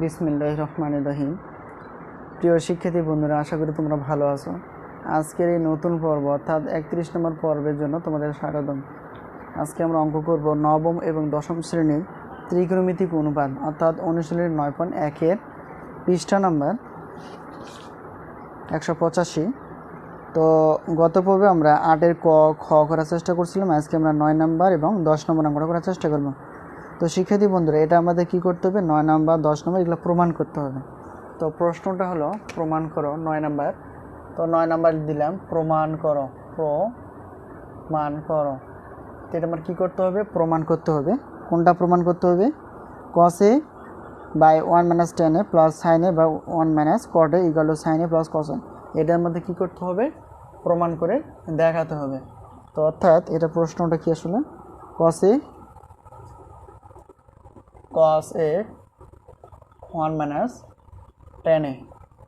বিসমিল্লাহির রহমানির রহিম। প্রিয় শিক্ষার্থী বন্ধুরা, আশা করি তোমরা ভালো আছো। আজকের এই নতুন পর্ব অর্থাৎ 31 নম্বর পর্বের জন্য তোমাদের স্বাগতম। আজকে আমরা অঙ্ক করব নবম এবং দশম শ্রেণীর ত্রিকোণমিতিক অনুপাত অর্থাৎ অনুশীলনী 9.1 এর পৃষ্ঠা নাম্বার 185। তো গত পর্বে আমরা 8-এর ক খ করার চেষ্টা করছিলাম। আজকে আমরা 9 নম্বর এবং 10 নম্বর অঙ্কটা করার চেষ্টা করব। তো শিক্ষার্থী বন্ধুরা, এটা আমাদের কি করতে হবে? 9 নম্বর 10 নম্বর এগুলো প্রমাণ করতে হবে। তো প্রশ্নটা হলো প্রমাণ করো 9 নম্বর। তো 9 নম্বর দিলাম প্রমাণ করো, প্রমাণ করো। তো এটা আমার কী করতে হবে? প্রমাণ করতে হবে। কোনটা প্রমাণ করতে হবে? cos a by 1 - tan a plus sin a by 1 - cot a equal to sin a plus cos a। এটার মধ্যে কী করতে হবে? প্রমাণ করে দেখাতে হবে। তো অর্থাৎ এটা প্রশ্নটা কি আসলে? cos a 1 - tan a।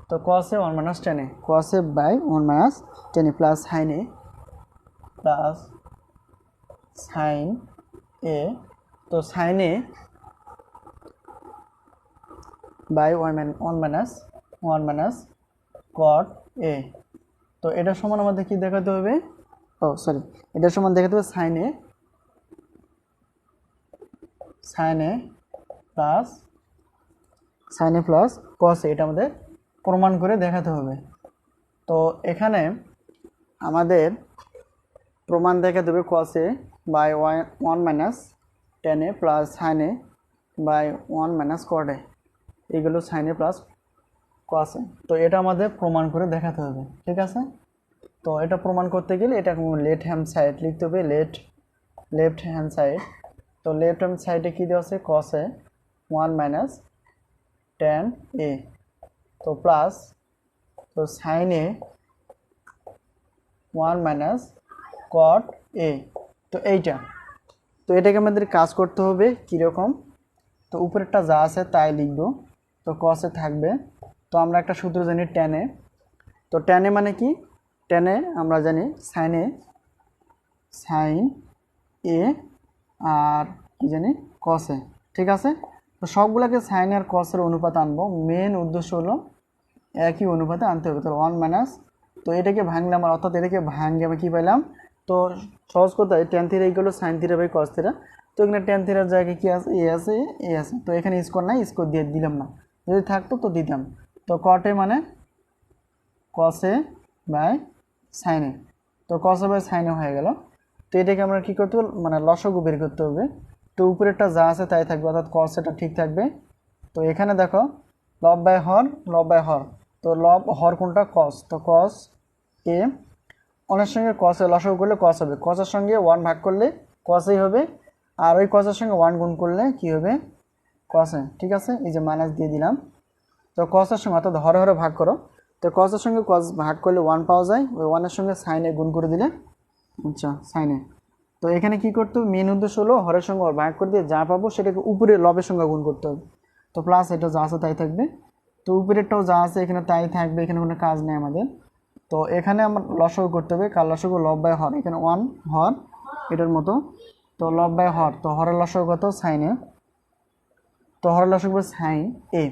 তো cos a 1 - tan a, cos a by 1 - tan a plus sin a plus sin a। তো sin a by 1 - cot a। তো এটার সমান আমাদের কি দেখাতে হবে? এটার সমান দেখাতে হবে sin a plus cos a। এটা আমাদের প্রমাণ করে দেখাতে হবে। তো এখানে আমাদের প্রমাণ দেখাতে হবে cos a by 1 - tan a plus sin a by 1 - cot a এগুলো sin a plus cos a। তো এটা আমাদের প্রমাণ করে দেখাতে হবে, ঠিক আছে? তো এটা প্রমাণ করতে গেলে এটা লেফট হ্যান্ড সাইড লিখতে হবে, লেফট হ্যান্ড সাইড। তো লেফট হ্যান্ড সাইডে কী দেওয়া আছে? cos a 1 - tan a তো প্লাস তো sin a 1 - cot a। তো এইটা, তো এটাকে আমাদের কাজ করতে হবে কীরকম? তো উপরেরটা যা আছে তাই লিখব। তো cos a থাকবে। তো আমরা একটা সূত্র জানি tan a। তো tan a মানে কি? tan a আমরা জানি sin a আর কি জানি cos a, ঠিক আছে? তো সবগুলোকে sin আর cos এর অনুপাত আনবো। মেন উদ্দেশ্য হলো একই অনুপাতে আনতে হবে। তো 1 তো এটাকে ভাঙলাম, আর অর্থাৎ এটাকে ভাঙে আমি কী পাইলাম? তো সহজ কথায় tan theta equal to sin theta by cos theta. তো এখানে tan থিটার জায়গায় কী আছে? এ আছে। তো এখানে স্কোয়ার নাই, স্কোয়ার দিয়ে দিলাম না, যদি থাকতো তো দিতাম। তো cot a মানে cos a by sin a। তো cos a by sin a হয়ে গেল। তো এটাকে আমরা কী করতে হবে? মানে লসাগু বের করতে হবে। তো উপরেরটা যা আছে তাই থাকবে, অর্থাৎ cos এটা ঠিক থাকবে। তো এখানে দেখো লব বাই হর, তো লব হর কোনটা? cos। তো cos a অনেক সঙ্গে cos a লসাগু করলে cos হবে, cos এর সঙ্গে 1 ভাগ করলে cos a হবে, আর ওই cos এর সঙ্গে 1 গুণ করলে কি হবে? cos a, ঠিক আছে? এই যে মাইনাস দিয়ে দিলাম। তো cos এর সঙ্গে অর্থাৎ হরে হরে ভাগ করো। তো cos এর সঙ্গে cos ভাগ করলে 1 পাওয়া যায়, ওই 1 এর সঙ্গে sin a গুণ করে দিলে আচ্ছা sin a। তো এখানে কি করতে হবে? মেন উদ্দেশ্য হলো হরের সঙ্গে ভাগ করে দিয়ে যা পাবো সেটাকে উপরে লবের সঙ্গে গুণ করতে হবে। তো প্লাস এটা যা আছে তাই থাকবে। তো উপরেরটাও যা আছে এখানে তাই থাকবে, এখানে কোনো কাজ নেই আমাদের। তো এখানে আমার লসাগু করতে হবে, কার লসাগু? লব বাই হর। এখানে 1 হর এটার মতো, তো লব বাই হর। তো হরের লসাগু কত? sin a। তো হরের লসাগু sin a।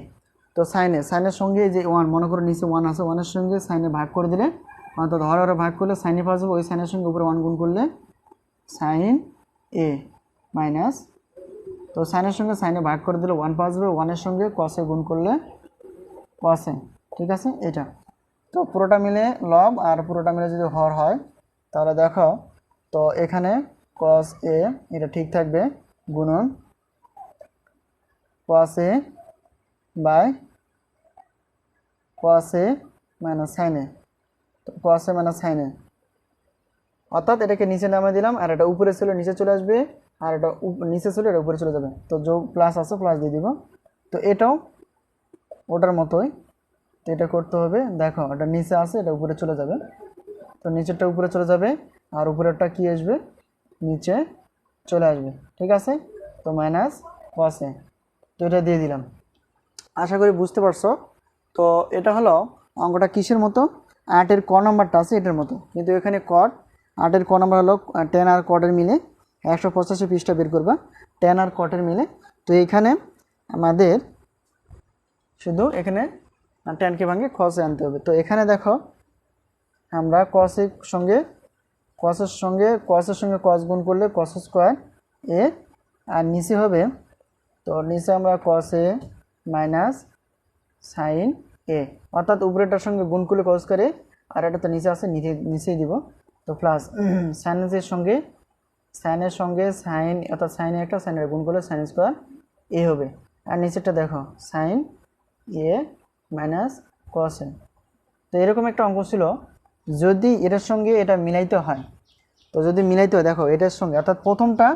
তো sin এর সঙ্গে যে 1, মনে করো নিচে 1 আছে, 1 এর সঙ্গে sin a ভাগ করে দিলে অর্থাৎ হরে হরে ভাগ করলে sin a পাওয়া যাবে, ওই sin এর সঙ্গে উপরে 1 গুণ করলে sin a মাইনাস, তো sin এর সঙ্গে sin a ভাগ করে দিলে 1 পাওয়া যাবে, 1 এর সঙ্গে cos a গুণ করলে cos a, ঠিক আছে? এটা তো পুরোটা মিলে লব আর পুরোটা মিলে যদি হর হয় তাহলে দেখো তো এখানে cos a এটা ঠিক থাকবে গুণন cos a বাই cos a minus sin a। তো cos a minus sin a, অর্থাৎ এটাকে নিচে নামিয়ে দিলাম, আর এটা উপরে ছিল নিচে চলে আসবে, আর এটা নিচে ছিল এটা উপরে চলে যাবে। তো যোগ প্লাস আছে, প্লাস দিয়ে দিব। তো এটাও ওটার মতোই, তো এটা করতে হবে। দেখো এটা নিচে আছে, এটা উপরে চলে যাবে। তো নিচেরটা উপরে চলে যাবে, আর উপরেরটা কি আসবে? নিচে চলে আসবে, ঠিক আছে? তো মাইনাস cos a। তো এটা দিয়ে দিলাম। আশা করি বুঝতে পারছো। তো এটা হলো অঙ্কটা কিসের মতো? 8-এর ক নাম্বারটা আছে এটার মতো, কিন্তু এখানে cot 8-এর ক নাম্বার হলো tan আর cot-এর মিলে 185 পৃষ্ঠা বের করবা, tan আর cot-এর মিলে। তো এখানে আমাদের শুধু এখানে ট্যানকে ভাঙে কসে আনতে হবে। তো এখানে দেখো আমরা কসের সঙ্গে কস গুণ করলে কস স্কোয়ার এ, আর নিচে হবে, তো নিচে আমরা কস এ মাইনাস সাইন এ, অর্থাৎ উপরেটার সঙ্গে গুণ করলে কস স্কোয়ার এ, আর এটা তো নিচে আছে, নিচেই দিব। তো প্লাস সাইনের সঙ্গে সাইন, অর্থাৎ সাইন একটা সাইনের গুণ করলে সাইন স্কোয়ার এ হবে, আর নিচেরটা দেখো সাইন এ মাইনাস কস এ। তো এরকম একটা অঙ্ক ছিল, যদি এটার সঙ্গে এটা মিলাইতে হয়, তো যদি মিলাইতে হয় দেখো এটার সঙ্গে, অর্থাৎ প্রথমটা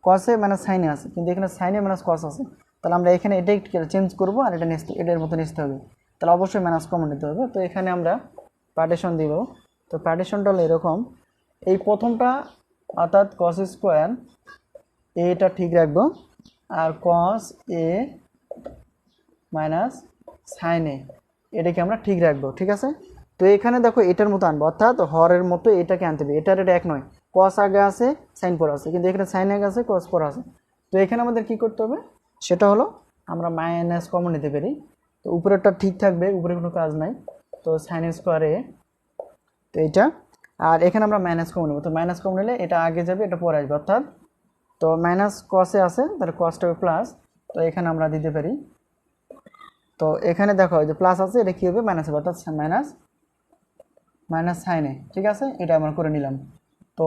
কসে মাইনাস সাইনে আছে, কিন্তু এখানে সাইনে মাইনাস কস আছে, তাহলে আমরা এখানে এটাই চেঞ্জ করবো, আর এটা এটার মতো নিতে হবে, তাহলে অবশ্যই মাইনাস কমন নিতে হবে। তো এখানে আমরা পার্টিশন দিব। তো পার্টিশনটা হলো এরকম, এই প্রথমটা অর্থাৎ কস স্কোয়ার এটা ঠিক রাখবো, আর কস এ মাইনাস সাইন এ এটাকে আমরা ঠিক রাখবো, ঠিক আছে। তো এখানে দেখো এটার মতো আনবো, অর্থাৎ হরের মতো এটাকে আনতে হবে, এটার এটা এক নয়, কস আগে আছে সাইন পর আছে, কিন্তু এখানে সাইন আগে আছে কস পর আছে। তো এখানে আমাদের কি করতে হবে, সেটা হলো আমরা মাইনাস কমন নিতে পারি। তো উপরেরটা ঠিক থাকবে, উপরে কোনো কাজ নাই, তো সাইন স্কোয়ারে, তো এইটা, আর এখানে আমরা মাইনাস কমন নেব। তো মাইনাস কমন নিলে এটা আগে যাবে, এটা পরে আসবে, অর্থাৎ তো মাইনাস কসে আছে, তাহলে কসটা হবে প্লাস, তো এখানে আমরা দিতে পারি। তো এখানে দেখো যে প্লাস আছে, এটা কী হবে মাইনাস হবে, অর্থাৎ মাইনাস সাইনে, ঠিক আছে, এটা আমরা করে নিলাম। তো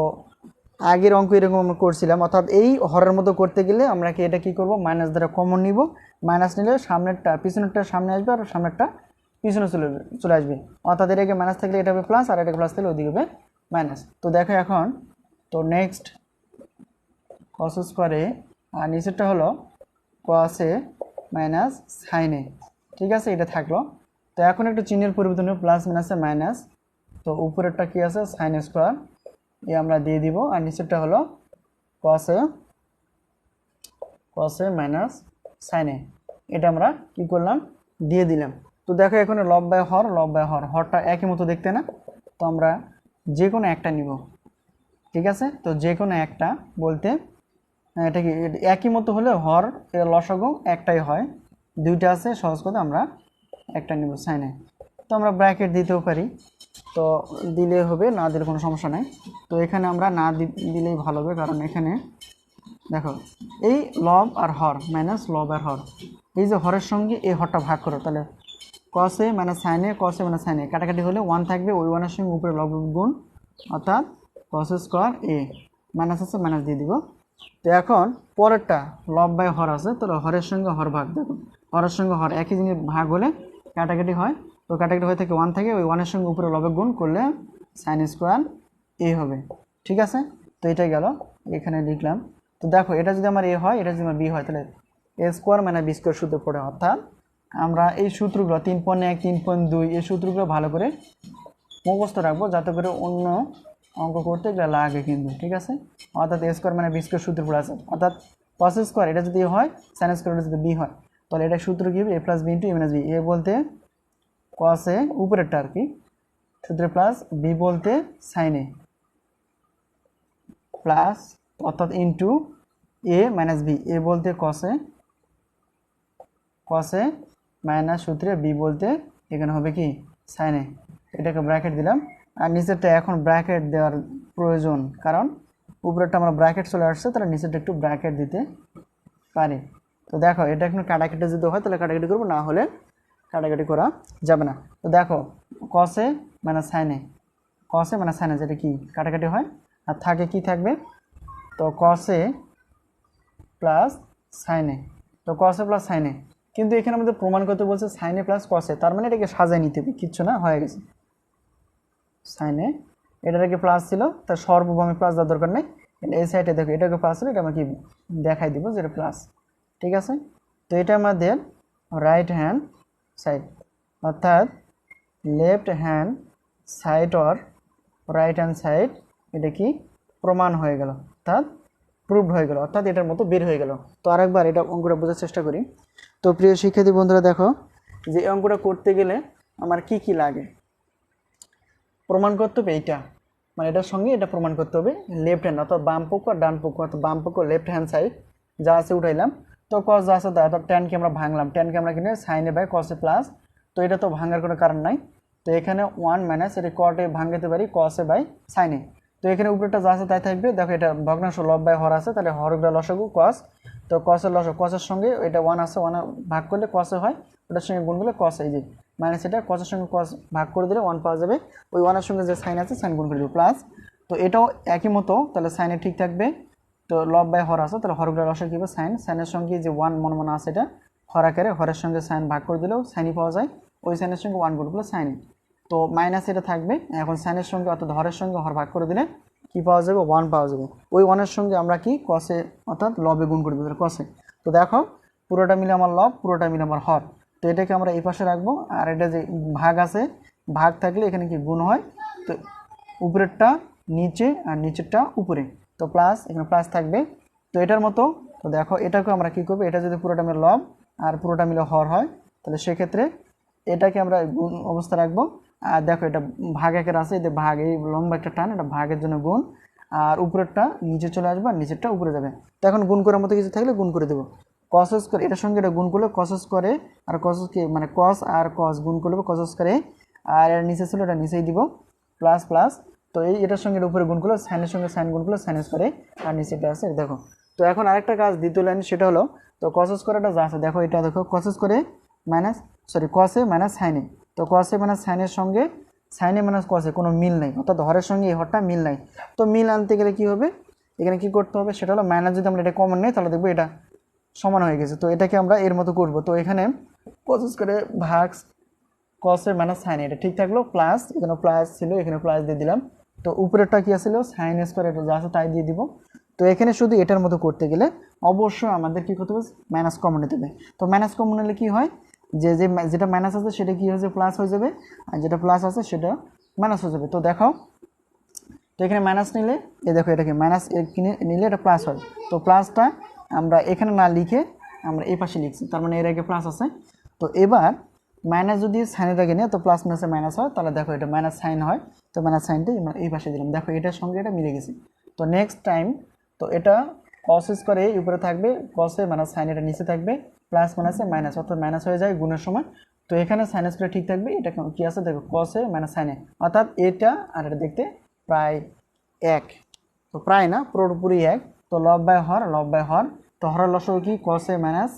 আগের অঙ্ক এরকম আমরা করছিলাম, অর্থাৎ এই হরের মতো করতে গেলে আমরা কি এটা কী করবো, মাইনাস দ্বারা কমন নিব, মাইনাস নিলে সামনেরটা পিছনেরটা সামনে আসবে, আর সামনেরটা পিছনে চলে আসবে, অর্থাৎ এটাকে মাইনাস থাকলে এটা হবে প্লাস, আর এটাকে প্লাস থাকলে ওদিকে হবে মাইনাস। তো দেখো এখন, তো নেক্সট কস স্কোয়ারে, আর নিচেরটা হলো কস এ মাইনাস সাইন এ, ঠিক আছে, এটা থাকলো। তো এখন একটু চিহ্নের পরিবর্তন হবে, প্লাস মাইনাসে মাইনাস, তো উপরেরটা কি আছে সাইন স্কোয়ার এ আমরা দিয়ে দিব, আর নিচেরটা হলো কস এ মাইনাস সাইন এ, এটা আমরা কি করলাম দিয়ে দিলাম। তো দেখো এখানে লব বাই হরটা একই মতো দেখতে না, তো আমরা যে কোনো একটা নিব, ঠিক আছে। তো যে কোনো একটা বলতে এটা কি একই মতো হলে হর এর লসাগু একটাই হয়, দুইটা আছে, সহজ কথা আমরা একটা নিব সাইনে। তো আমরা ব্র্যাকেট দিতেও পারি, তো দিলে হবে, না দিলে কোনো সমস্যা নাই। তো এখানে আমরা না দিলেই ভালো হবে, কারণ এখানে দেখো এই লব আর হর মাইনাস লব আর হর, এই যে হরের সঙ্গে এই হরটা ভাগ করো, তাহলে কস এ মাইনাস সাইন এ, কস এ মাইনাস সাইন এ কাটাকাটি হলে 1 থাকবে, ওই 1 এর সঙ্গে উপরে লব গুণ, অর্থাৎ কস স্কোয়ার এ, মাইনাস আছে মাইনাস দিয়ে দিব। তো এখন পরেরটা লব বাই হর আছে, তো হরের সঙ্গে হর ভাগ, দেখো হরের সঙ্গে হর একই জিনিস ভাগ হলে কাটাকাটি হয়, তো কাটাকাটি হয়ে থাকে 1 থাকে, ওই 1 এর সঙ্গে উপরে লবে গুণ করলে সাইন স্কোয়ার এ হবে, ঠিক আছে। তো এটাই গেল, এখানে লিখলাম। তো দেখো এটা যদি আমার এ হয়, এটা যদি আমার বি হয়, তাহলে এ স্কোয়ার মানে বি স্কোয়ার সূত্র পড়ে, অর্থাৎ আমরা এই সূত্রগুলো 3.1 3.2 এই সূত্রগুলো ভালো করে মুখস্থ রাখবো, যাতে করে অন্য অঙ্ক করতে গেলে লাগে কিন্তু, ঠিক আছে। অর্থাৎ এ স্কোয়ার মানে বি স্কোয়ার সূত্র পড়ে আছে, অর্থাৎ কস স্কোয়ার এটা যদি হয়, সাইন স্কোয়ার এটা যদি বি হয়, তাহলে এটা সূত্র কী হবে, এ প্লাস বি ইন্টু এ মাইনাস বি, এ বলতে কস এ উপরেরটা আর কি সূত্রে প্লাস, বি বলতে সাইন এ প্লাস, অর্থাৎ ইন্টু এ মাইনাস বি, এ বলতে কস এ মাইনাস সূত্রে বি বলতে এখানে হবে কি সাইন এ, এটাকে ব্র্যাকেট দিলাম। আর নিচেরটা এখন ব্র্যাকেট দেওয়ার প্রয়োজন, কারণ উপরেরটা আমরা ব্র্যাকেট চলে আসছে, তাহলে নিচেরটা একটু ব্র্যাকেট দিতে পারি। তো দেখো এটা এখন কাটাকাটি যদি হয় তাহলে কাটাকাটি করবো, না হলে কাটাকাটি করা যাবে না। তো দেখো কস এ মানে সাইন এ যেটা কি কাটাকাটি হয়, আর থাকে কি থাকবে, তো কস এ প্লাস সাইন এ, তো কস এ প্লাস সাইন এ, কিন্তু এখানে আমাদের প্রমাণ করতে বলছে সাইন এ প্লাস কস এ, তার মানে এটাকে সাজায় নিতে হবে, কিচ্ছু না, হয়ে গেছে সাইন এ, এটাকে প্লাস ছিল, তার সর্বভৌমে প্লাস দেওয়ার দরকার নেই, এই সাইডে দেখো এটাকে প্লাস ছিল, এটা আমাকে দেখাই দিব যে এটা প্লাস, ঠিক আছে। তো এটা আমাদের রাইট হ্যান্ড সাইড, অর্থাৎ left hand side or right hand side, এটা কি প্রমাণ হয়ে গেল, অর্থাৎ প্রুভড হয়ে গেল, অর্থাৎ এটার মতো বের হয়ে গেল। তো আরেকবার এটা অঙ্কটা বোঝার চেষ্টা করি। তো প্রিয় শিক্ষার্থী বন্ধুরা, দেখো যে অঙ্কটা করতে গেলে আমার কি কি লাগে, প্রমাণ করতে হবে এইটা, মানে এটার সঙ্গে এটা প্রমাণ করতে হবে, লেফট হ্যান্ড অর্থাৎ বাম পক্ষ আর ডান পক্ষ, অর্থাৎ বাম পক্ষ লেফট হ্যান্ড সাইড যা আছে উঠাইলাম, তো কস যা আছে তাই টেনকে আমরা ভাঙলাম, টেনকে আমরা কিনে সাইনে বাই কসে প্লাস, তো এটা তো ভাঙার কোনো কারণ নাই। তো এখানে 1 মাইনাস এটা কটে ভাঙতে পারি কসে বাই সাইনে। তো এখানে উপরেটা যা আছে তাই থাকবে। দেখো এটা ভগ্নাংশ লব বাই হর আছে, তাহলে হরগুলো লসাগু কস, তো কসের লসাগু কসের সঙ্গে এটা 1 আছে, 1 ভাগ করলে কসে হয়, ওটার সঙ্গে গুণ করলে কস, এই যে মাইনাস এটা কসের সঙ্গে কস ভাগ করে দিলে 1 পাওয়া যাবে, ওই 1 এর সঙ্গে যে সাইন আছে সাইন গুণ করে দেবো প্লাস। তো এটাও একই মতো, তাহলে সাইনে ঠিক থাকবে। তো লব বাই হর আছে, তাহলে হরগুলো লসাগু কি হবে সাইন, সাইনের সঙ্গে যে 1 মনে আছে এটা হর আকারে, হরের সঙ্গে সাইন ভাগ করে দিলেও সাইনই পাওয়া যায়, ওই সাইনের সঙ্গে 1 গুণ করলে সাইন। তো মাইনাস এটা থাকবে, এখন সাইনের সঙ্গে অর্থাৎ হরের সঙ্গে হর ভাগ করে দিলে কি পাওয়া যাবে 1 পাওয়া যাবে, ওই 1 এর সঙ্গে আমরা কি কসে অর্থাৎ লবে গুণ করে দেবো কসে। তো দেখো পুরোটা মিলে আমার লব, পুরোটা মিলে আমার হর, তো এটাকে আমরা এই পাশে রাখবো। আর এটা যে ভাগ আছে, ভাগ থাকলে এখানে কি গুণ হয়, তো উপরেরটা নিচে আর নিচেরটা উপরে, তো প্লাস এখানে প্লাস থাকবে। তো এটার মতো, তো দেখো এটাকে আমরা কি করবো, এটা যদি পুরোটা মিলে লব আর পুরোটা মিলে হর হয়, তাহলে সেক্ষেত্রে এটাকে আমরা গুণ অবস্থা রাখবো। আর দেখো এটা ভাগ একের আছে, এই যে ভাগ, এই লম্বা একটা টান, এটা ভাগের জন্য গুণ, আর উপরেরটা নিচে চলে আসবে আর নিচেরটা উপরে যাবে। তো এখন গুণ করার মতো কিছু থাকলে গুণ করে দেবো, কস স্কোয়ার এটার সঙ্গে এটা গুণ করলে কস স্কোয়ারে, আর কস কে মানে কস আর কস গুণ করলে কস স্কোয়ারে, আর এর নিচে ছিল এটা নিচেই দিব প্লাস প্লাস। তো এই এটার সঙ্গে উপরে গুণ করলে সাইনের সঙ্গে সাইন গুণ করলে সাইন স্কোয়ারে, আর নিচেটা আছে দেখো। তো এখন আরেকটা কাজ দ্বিতীয় লাইন, সেটা হলো তো কস স্কোয়ারটা যা আছে দেখো, এটা দেখো কস স্কোয়ারে মাইনাস কসে মাইনাস সাইনে। তো কসে মাইনাস সাইনের সঙ্গে সাইনে মাইনাস কসে কোনো মিল নেই, অর্থাৎ হরের সঙ্গে এই হরটা মিল নাই। তো মিল আনতে গেলে কি হবে, এখানে কি করতে হবে, সেটা হলো মাইনাস যদি আমরা এটা কমন নেই তাহলে দেখবো এটা সমান হয়ে গেছে। তো এটাকে আমরা এর মতো করব। তো এখানে কস স্কোয়ারে ভাগ কসের মাইনাস সাইন, এটা ঠিক থাকলো, প্লাস এখানে প্লাস ছিল, এখানে প্লাস দিয়ে দিলাম। তো উপরেরটা কি আছিল সাইন স্কোয়ার, এটা যা আছে তাই দিয়ে দিব। তো এখানে শুধু এটার মতো করতে গেলে অবশ্যই আমাদের কী করতে হবে, মাইনাস কমন নিতে হবে। তো মাইনাস কমন নিলে কী হয়, যেটা মাইনাস আছে সেটা কী হয়ে যাবে প্লাস হয়ে যাবে, আর যেটা প্লাস আছে সেটা মাইনাস হয়ে যাবে। তো দেখো, তো এখানে মাইনাস নিলে এ দেখো এটাকে মাইনাস নিলে এটা প্লাস হয়। তো প্লাসটা আমরা এখানে না লিখে আমরা এই পাশে লিখছি, তার মানে এর আগে প্লাস আছে। তো এবার মাইনাস যদি সাইনের আগে নেয় তো প্লাস মাইনাসে মাইনাস হয়, তাহলে দেখো এটা মাইনাস সাইন হয়। তো মাইনাস সাইনটাই আমরা এই পাশে দিলাম, দেখো এটার সঙ্গে এটা মিলে গেছে। তো নেক্সট টাইম তো এটা কস স্কোয়ারে উপরে থাকবে, কসে মাইনাস সাইন এটা নিচে থাকবে, প্লাস মাইনাসে মাইনাস, অর্থাৎ মাইনাস হয়ে যায় গুণের সময়। তো এখানে সাইন স্কোয়ার ঠিক থাকবে, এটা কি আছে দেখো কসে মাইনাস সাইনে, অর্থাৎ এটা আর এটা দেখতে প্রায় এক, তো প্রায় না পুরোপুরি এক। তো লব বাই হর, লব বাই হর, তো হরের লসাগু কি কসে মাইনাস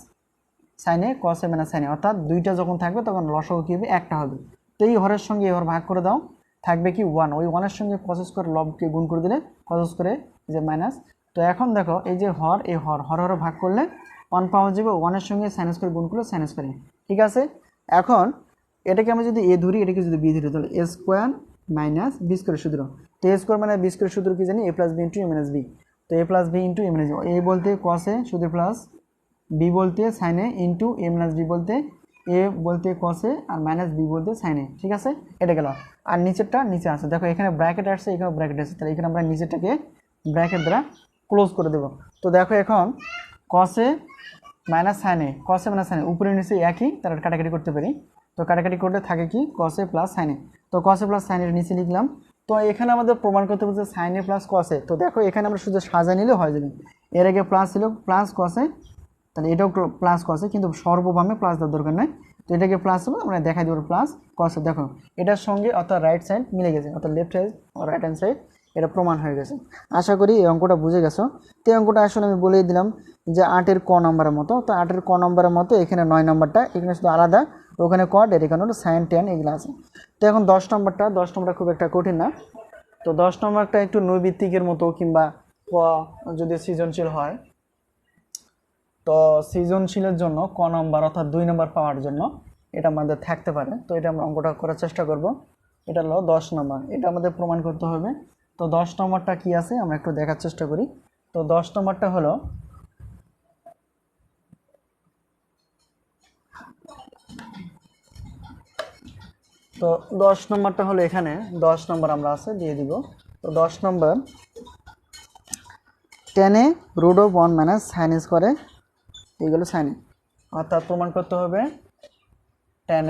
সাইনে, কসে মাইনাস সাইনে, অর্থাৎ দুইটা যখন থাকবে তখন লসাগু কি হবে একটা হবে। তো এই হরের সঙ্গে এই হর ভাগ করে দাও, থাকবে কি 1, ওই 1 এর সঙ্গে কস স্কোয়ার লবকে গুণ করে দিলে কস স্কোয়ারে যে মাইনাস। তো এখন দেখো এই যে হর, এই হর হরে ভাগ করলে 1 পাওয়া যাবে, 1 এর সঙ্গে সাইন স্কোয়ার গুণ করলে সাইন স্কোয়ারে, ঠিক আছে। এখন এটাকে আমরা যদি এ ধরি, এটাকে যদি বি ধরি, তাহলে এ স্কোয়ার মাইনাস বি স্কোয়ার সূত্র। তো এ স্কোয়ার মানে বি স্কোয়ার সূত্র কি জানি, এ প্লাস বি ইন্টু এ মাইনাস বি। তো এ প্লাস বি ইন্টু এ মাইনাস বি, এ বলতে কসে সূত্র প্লাস বি বলতে সাইনে ইন্টু এ মাইনাস বি বলতে এ বলতে কসে আর মাইনাস বি বলতে সাইনে, ঠিক আছে। এটা গেল, আর নিচেরটা নিচে আছে, দেখো এখানে ব্র্যাকেট আসছে, এখানে ব্র্যাকেট আসছে, তাহলে এখানে আমরা নিচেরটাকে ব্র্যাকেট দ্বারা ক্লোজ করে দেবো। তো দেখো এখন কসে মাইনাস সাইনে, কসে মাইনাস সাইনে উপরে নিচে একই, তাহলে কাটাকাটি করতে পারি। তো কাটাকাটি করলে থাকে কি কসে প্লাস সাইনে, তো কসে প্লাস সাইনের নিচে লিখলাম। তো এখানে আমাদের প্রমাণ করতে বলছে সাইনে প্লাস কসে। তো দেখো এখানে আমরা শুধু সাজা নিলে হয়ে যাবে, এর আগে প্লাস ছিল প্লাস কসে, তাহলে এটাও প্লাস কসে, কিন্তু সর্ববামে প্লাস দেওয়ার দরকার নেই। তো এটাকে প্লাস হলো আমরা দেখাই দেবো প্লাস কসে, দেখো এটার সঙ্গে অর্থাৎ রাইট সাইড মিলে গেছে, অর্থাৎ লেফট সাইড আর রাইট হ্যান্ড সাইড এটা প্রমাণ হয়ে গেছে। আশা করি এই অঙ্কটা বুঝে গেছো। তো এই অঙ্কটা আসলে আমি বলেই দিলাম যে 8-এর ক নম্বরের মতো, তো 8-এর ক নম্বরের মতো এখানে 9 নম্বরটা এখানে শুধু আলাদা, ওখানে কট এর এখানে হলো সাইন টেন এগুলো আছে। তো এখন 10 নম্বরটা খুব একটা কঠিন না। তো 10 নম্বরটা একটু নৈবিত্তিকের মতো, কিংবা যদি সৃজনশীল হয়, তো সৃজনশীলের জন্য ক নম্বর অর্থাৎ 2 নম্বর পাওয়ার জন্য এটা আমাদের থাকতে পারে। তো এটা আমরা অঙ্কটা করার চেষ্টা করব। এটা হলো 10 নম্বর, এটা আমাদের প্রমাণ করতে হবে। তো 10 নম্বরটা কি আছে আমরা একটু দেখার চেষ্টা করি। তো 10 নম্বরটা হলো তো 10 নম্বরটা হলো এখানে 10 নম্বর আমরা আছে দিয়ে দিব। তো 10 নম্বর টেনে রুট অফ 1 মাইনাস সাইন স্কোয়ারে এইগুলো সাইনে, অর্থাৎ প্রমাণ করতে হবে টেন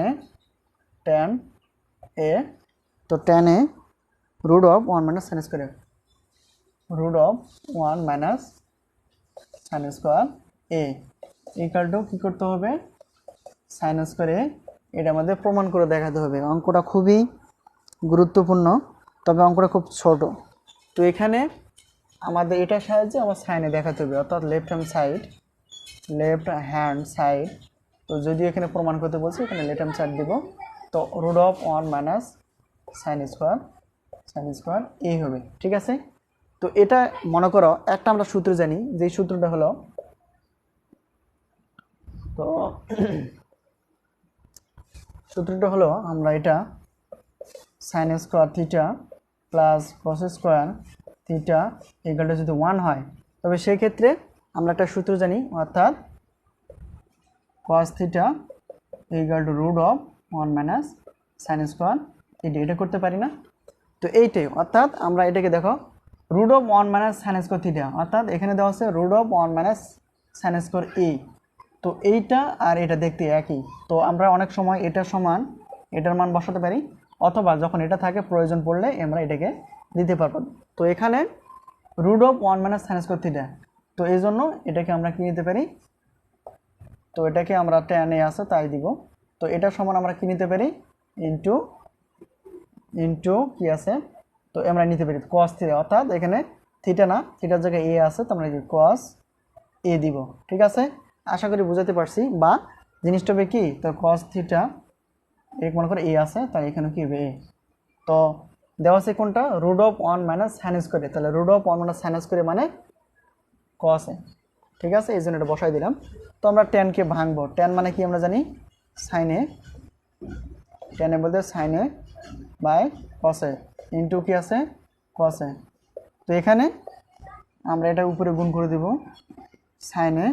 এ, তো tan A root of 1 minus sine স্কোয়ারে, root of 1 minus sine square A. Equal to কী করতে হবে সাইন স্কোয়ার এ, এটা আমাদের প্রমাণ করে দেখাতে হবে। অঙ্কটা খুবই গুরুত্বপূর্ণ, তবে অঙ্কটা খুব ছোট। তো এখানে আমাদের এটার সাহায্যে আমার সাইনে দেখাতে হবে, অর্থাৎ লেফট হ্যান্ড সাইড। তো যদি এখানে প্রমাণ করতে বলছি এখানে লেফট হ্যান্ড সাইড দিব, তো root of 1 minus sine square A হবে। ঠিক আছে, তো এটা মনে করো একটা আমরা সূত্র জানি, যে সূত্রটা হলো, তো সূত্রটা হলো আমরা এটা sine square theta plus cos square theta ইকুয়ালটা যদি 1 হয়, তবে সেই ক্ষেত্রে আমরা একটা সূত্র জানি, অর্থাৎ cos theta equal to root of 1 minus sine square theta. এটা করতে পারি না? তো এইটাই, অর্থাৎ আমরা এটাকে দেখো root of 1 minus sine square theta, অর্থাৎ এখানে দেওয়া আছে root of 1 minus sine square A. তো এইটা আর এটা দেখতে একই, তো আমরা অনেক সময় এটা সমান এটার মান বসাতে পারি, অথবা যখন এটা থাকে প্রয়োজন পড়লে আমরা এটাকে দিতে পারবো। তো এখানে root of 1 minus sine square theta, তো এই জন্য এটাকে আমরা কি নিতে পারি, তো এটাকে আমরা টেনে আছে তাই দিব। তো এটা সমান আমরা কি নিতে পারি, ইন্টু কি আছে, তো আমরা নিতে পারি কস থিটা, অর্থাৎ এখানে থিটা না, থিটার জায়গায় এ আছে, তো আমরা কি কস এ দিব। ঠিক আছে, আশা করি বুঝাতে পারছি। বা জিনিসটা হবে কি, তো কস থিটা এক মনে করে এ আছে, তাই এখানে কি হবে এ। তো দেওয়া আছে কোনটা, root of 1 minus sine square, তাহলে root of 1 minus sine square মানে কস এ। ঠিক আছে, এই জন্য এটা বসাই দিলাম। তো আমরা টেনকে ভাঙবো, টেন মানে কি আমরা জানি সাইনে, টেনে বলতে সাইনে বাই কসে ইন্টু কি আছে কসে। তো এখানে আমরা এটা উপরে গুণ করে দেব, সাইনে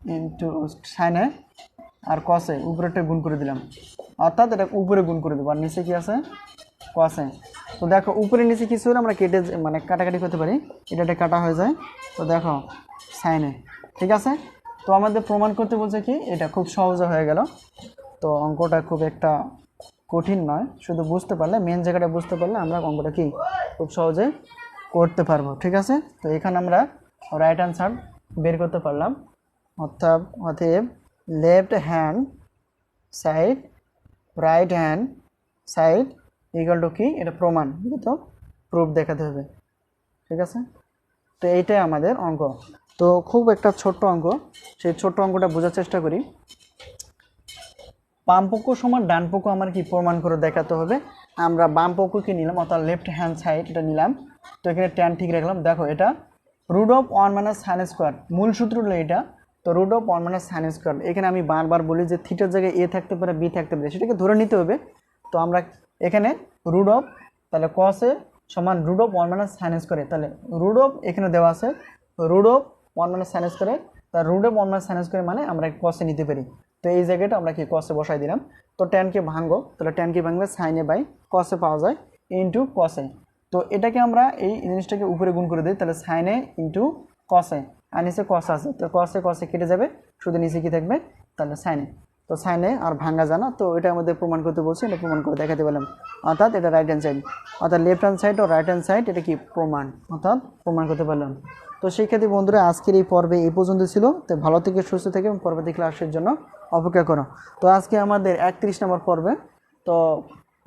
ইন্টু সাইনে আর কসে উপরেরটা গুণ করে দিলাম, অর্থাৎ এটা উপরে গুণ করে দেবো, আর নিচে কি আছে কসে। তো দেখো উপরে নিচে কিছু হলে আমরা কেটে মানে কাটাকাটি করতে পারি, এটা কাটা হয়ে যায়। তো দেখো সাইনে, ঠিক আছে। তো আমাদের প্রমাণ করতে বলছে কি, এটা খুব সহজে হয়ে গেল। তো অঙ্কটা খুব একটা কঠিন নয়, শুধু বুঝতে পারলে, মেন জায়গাটা বুঝতে পারলে আমরা অঙ্কটা কি খুব সহজে করতে পারবো। ঠিক আছে, তো এখানে আমরা রাইট হ্যান্ড সাইড বের করতে পারলাম, অতএব left hand side right hand side equal to কি, এটা প্রমাণ, তো প্রুফ দেখাতে হবে। ঠিক আছে, তো এইটাই আমাদের অঙ্ক। তো খুব একটা ছোট্ট অঙ্ক, সেই ছোট্ট অঙ্কটা বোঝার চেষ্টা করি। বাম পক্ষ সমান ডান পক্ষ আমার কি প্রমাণ করে দেখাতে হবে। আমরা বাম পক্ষকে নিলাম, অর্থাৎ লেফট হ্যান্ড সাইড এটা নিলাম। তো এখানে ট্যান ঠিক রাখলাম। দেখো এটা root of 1 minus sine square, মূল সূত্র হলো এটা। তো root of 1 minus sine square, এখানে আমি বারবার বলি যে থিটার জায়গায় এ থাকতে পারে বি থাকতে পারে, সেটাকে ধরে নিতে হবে। তো আমরা এখানে রুট অফ, তাহলে কস এ সমান রুট অফ 1 মাইনাস সাইন স্কোয়ারে, তাহলে রুট অফ এখানে দেওয়া আছে রুট অফ 1 মাইনাস সাইন স্কোয়ারে, তার root of 1 minus sine square মানে আমরা কসে নিতে পারি। তো এই জায়গাটা আমরা কি কসে বসাই দিলাম। তো ট্যানকে ভাঙবো, তাহলে ট্যানকে ভাঙলে সাইনে বাই কসে পাওয়া যায় ইন্টু কসে। তো এটাকে আমরা এই জিনিসটাকে উপরে গুণ করে দিই, তাহলে সাইনে ইন্টু কসে, আর নিচে কস আছে, তো কসে কেটে যাবে, শুধু নিচে কি থাকবে, তাহলে সাইনে। তো সাইনে আর ভাঙা জানা, তো এটা আমাদের প্রমাণ করতে বলছে, এটা প্রমাণ করে দেখাতে পারলাম। অর্থাৎ এটা রাইট হ্যান্ড সাইড, অর্থাৎ লেফট হ্যান্ড সাইড ও রাইট হ্যান্ড সাইড এটা কি প্রমাণ, অর্থাৎ প্রমাণ করতে পারলাম। তো সেই ক্ষেত্রে বন্ধুরা আজকের এই পর্বে এই পর্যন্ত ছিল। তো ভালো থেকে সুস্থ থেকে এবং পরবর্তী ক্লাসের জন্য অপেক্ষা করো। তো আজকে আমাদের 31 নম্বর পর্বে, তো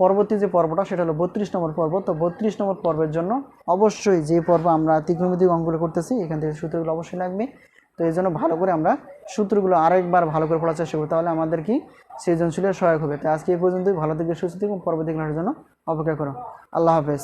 পরবর্তী যে পর্বটা সেটা হলো 32 নম্বর পর্ব। তো 32 নম্বর পর্বের জন্য অবশ্যই যে পর্ব আমরা ত্রিকোণমিতিক অঙ্কগুলো করতেছি, এখান থেকে সূত্রগুলো অবশ্যই লাগবে। তো এই জন্য ভালো করে আমরা সূত্রগুলো আরেকবার ভালো করে পড়ার চেষ্টা করবো, তাহলে আমাদের কি সৃজনশীলের সহায়ক হবে। তো আজকে এই পর্যন্তই, ভালো থেকে সুস্থ থেকে এবং পরবর্তী ক্লাসের জন্য অপেক্ষা করো। আল্লাহ হাফেজ।